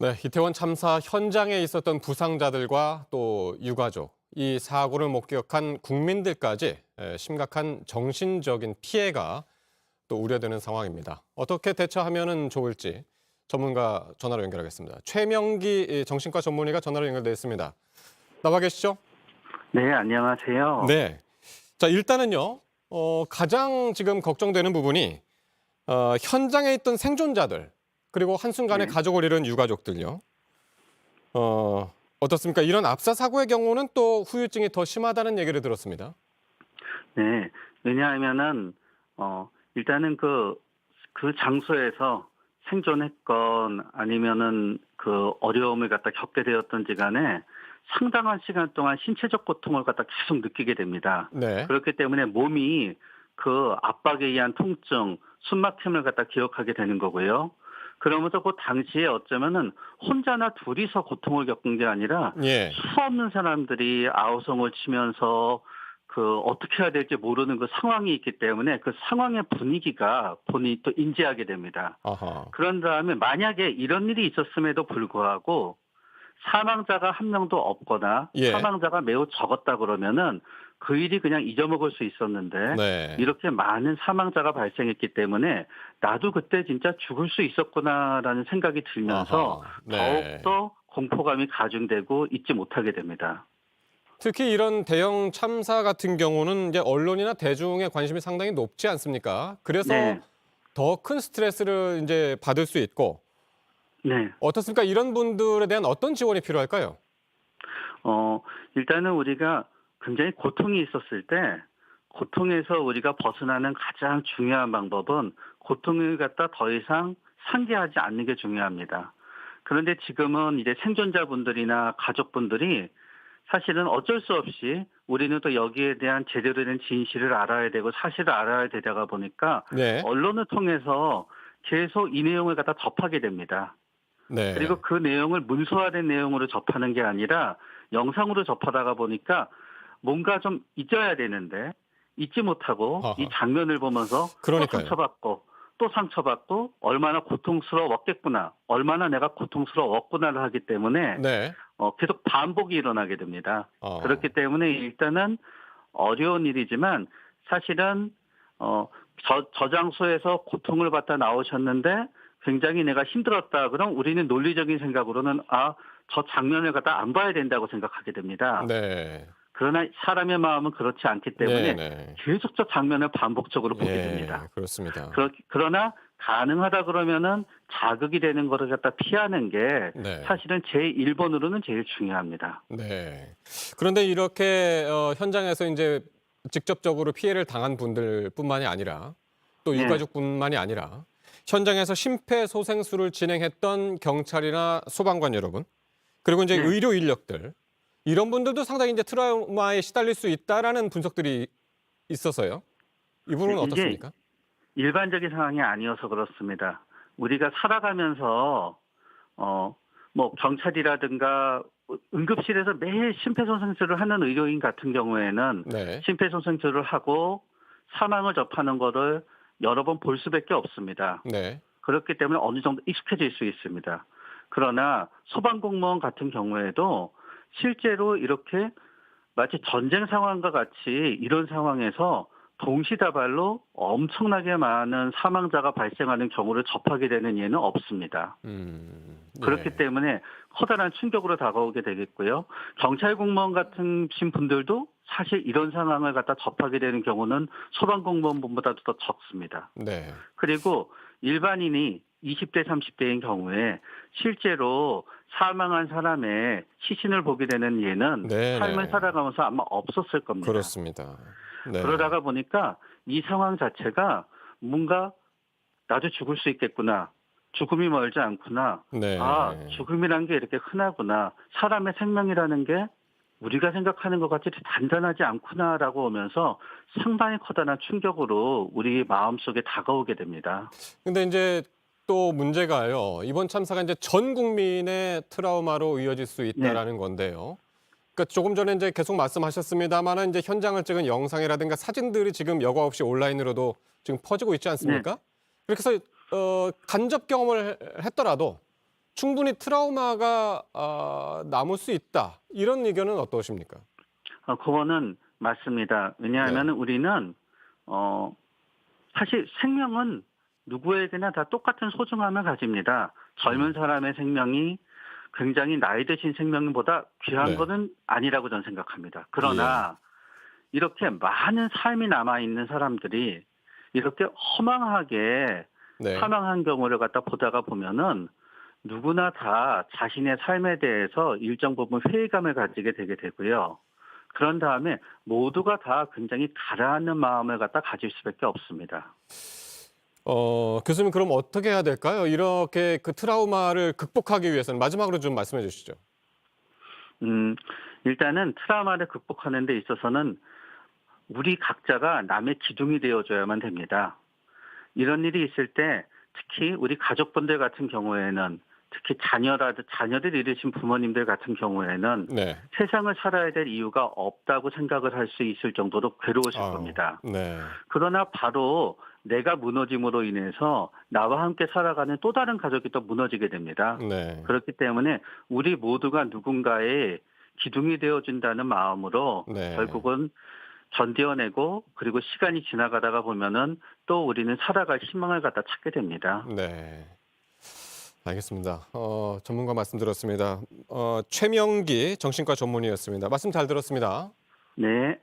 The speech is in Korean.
네, 이태원 참사 현장에 있었던 부상자들과 또 유가족, 이 사고를 목격한 국민들까지 심각한 정신적인 피해가 또 우려되는 상황입니다. 어떻게 대처하면 좋을지 전문가 전화로 연결하겠습니다. 최명기 정신과 전문의가 전화로 연결돼 있습니다. 나와 계시죠? 네, 안녕하세요. 네. 자, 일단은요, 가장 지금 걱정되는 부분이 현장에 있던 생존자들, 그리고 한순간에 네. 가족을 잃은 유가족들요. 어떻습니까? 이런 압사 사고의 경우는 또 후유증이 더 심하다는 얘기를 들었습니다. 네. 왜냐하면은, 일단은 그 장소에서 생존했건 아니면은 그 어려움을 갖다 겪게 되었던지 간에 상당한 시간 동안 신체적 고통을 갖다 계속 느끼게 됩니다. 네. 그렇기 때문에 몸이 그 압박에 의한 통증, 숨막힘을 갖다 기억하게 되는 거고요. 그러면서 그 당시에 어쩌면은 혼자나 둘이서 고통을 겪은 게 아니라 예. 수없는 사람들이 아우성을 치면서 그 어떻게 해야 될지 모르는 그 상황이 있기 때문에 그 상황의 분위기가 본인이 또 인지하게 됩니다. 아하. 그런 다음에 만약에 이런 일이 있었음에도 불구하고 사망자가 한 명도 없거나 예. 사망자가 매우 적었다 그러면은 그 일이 그냥 잊어먹을 수 있었는데 네. 이렇게 많은 사망자가 발생했기 때문에 나도 그때 진짜 죽을 수 있었구나라는 생각이 들면서 아하. 네. 더욱더 공포감이 가중되고 잊지 못하게 됩니다. 특히 이런 대형 참사 같은 경우는 이제 언론이나 대중의 관심이 상당히 높지 않습니까? 그래서 네. 더 큰 스트레스를 이제 받을 수 있고 네. 어떻습니까? 이런 분들에 대한 어떤 지원이 필요할까요? 일단은 우리가 굉장히 고통이 있었을 때 고통에서 우리가 벗어나는 가장 중요한 방법은 고통을 갖다 더 이상 상기하지 않는 게 중요합니다. 그런데 지금은 이제 생존자분들이나 가족분들이 사실은 어쩔 수 없이 우리는 또 여기에 대한 제대로 된 진실을 알아야 되고 사실을 알아야 되다가 보니까 네. 언론을 통해서 계속 이 내용을 갖다 접하게 됩니다. 네. 그리고 그 내용을 문서화된 내용으로 접하는 게 아니라 영상으로 접하다가 보니까 뭔가 좀 잊어야 되는데 잊지 못하고 이 아하. 장면을 보면서 또 그러니까요. 상처받고 또 상처받고 얼마나 고통스러웠겠구나, 얼마나 내가 고통스러웠구나를 하기 때문에 네. 계속 반복이 일어나게 됩니다. 어. 그렇기 때문에 일단은 어려운 일이지만 사실은 저 장소에서 고통을 받다 나오셨는데 굉장히 내가 힘들었다. 그럼 우리는 논리적인 생각으로는 저 장면을 갖다 안 봐야 된다고 생각하게 됩니다. 네. 그러나 사람의 마음은 그렇지 않기 때문에 네네. 계속 저 장면을 반복적으로 보게 예, 됩니다. 그렇습니다. 그러나 가능하다 그러면은 자극이 되는 거를 갖다 피하는 게 네. 사실은 제 1번으로는 제일 중요합니다. 네. 그런데 이렇게 현장에서 이제 직접적으로 피해를 당한 분들뿐만이 아니라 또 네, 유가족뿐만이 아니라 현장에서 심폐소생술을 진행했던 경찰이나 소방관 여러분, 그리고 이제 네. 의료 인력들 이런 분들도 상당히 이제 트라우마에 시달릴 수 있다라는 분석들이 있어서요. 이 네, 부분은 이게 어떻습니까? 일반적인 상황이 아니어서 그렇습니다. 우리가 살아가면서 뭐 경찰이라든가 응급실에서 매일 심폐소생술을 하는 의료인 같은 경우에는 네. 심폐소생술을 하고 사망을 접하는 거를 여러 번 볼 수밖에 없습니다. 네. 그렇기 때문에 어느 정도 익숙해질 수 있습니다. 그러나 소방공무원 같은 경우에도 실제로 이렇게 마치 전쟁 상황과 같이 이런 상황에서 동시다발로 엄청나게 많은 사망자가 발생하는 경우를 접하게 되는 예는 없습니다. 그렇기 예. 때문에 커다란 충격으로 다가오게 되겠고요. 경찰 공무원 같은 분들도 사실 이런 상황을 갖다 접하게 되는 경우는 소방공무원분보다도 더 적습니다. 네. 그리고 일반인이 20대, 30대인 경우에 실제로 사망한 사람의 시신을 보게 되는 예는 삶을 네네. 살아가면서 아마 없었을 겁니다. 그렇습니다. 네. 그러다가 보니까 이 상황 자체가 뭔가 나도 죽을 수 있겠구나. 죽음이 멀지 않구나. 네. 죽음이란 게 이렇게 흔하구나. 사람의 생명이라는 게 우리가 생각하는 것 같이 단단하지 않구나라고 오면서 상당히 커다란 충격으로 우리 마음속에 다가오게 됩니다. 근데 이제 또 문제가요. 이번 참사가 이제 전 국민의 트라우마로 이어질 수 네, 있다라는 건데요. 그러니까 조금 전에 이제 계속 말씀하셨습니다마는 이제 현장을 찍은 영상이라든가 사진들이 지금 여과 없이 온라인으로도 지금 퍼지고 있지 네, 않습니까? 그래서 간접 경험을 했더라도 충분히 트라우마가 남을 수 있다. 이런 의견은 어떠십니까? 그거는 맞습니다. 왜냐하면 네. 우리는 사실 생명은 누구에게나 다 똑같은 소중함을 가집니다. 젊은 사람의 생명이 굉장히 나이 드신 생명보다 귀한 네. 거는 아니라고 저는 생각합니다. 예. 그러나 이렇게 많은 삶이 남아있는 사람들이 이렇게 허망하게 네. 사망한 경우를 갖다 보다가 보면은 누구나 다 자신의 삶에 대해서 일정 부분 회의감을 가지게 되게 되고요. 그런 다음에 모두가 다 굉장히 가라앉는 마음을 갖다 가질 수밖에 없습니다. 교수님 그럼 어떻게 해야 될까요? 이렇게 그 트라우마를 극복하기 위해서는 마지막으로 좀 말씀해 주시죠. 음, 일단은 트라우마를 극복하는 데 있어서는 우리 각자가 남의 기둥이 되어줘야만 됩니다. 이런 일이 있을 때 특히 우리 가족분들 같은 경우에는 특히 자녀들 잃으신 부모님들 같은 경우에는 네. 세상을 살아야 될 이유가 없다고 생각을 할 수 있을 정도로 괴로우실 아유, 겁니다. 네. 그러나 바로 내가 무너짐으로 인해서 나와 함께 살아가는 또 다른 가족이 또 무너지게 됩니다. 네. 그렇기 때문에 우리 모두가 누군가의 기둥이 되어준다는 마음으로 네. 결국은 견뎌내고 그리고 시간이 지나가다가 보면은 또 우리는 살아갈 희망을 갖다 찾게 됩니다. 네. 알겠습니다. 전문가 말씀 들었습니다. 최명기 정신과 전문의였습니다. 말씀 잘 들었습니다. 네.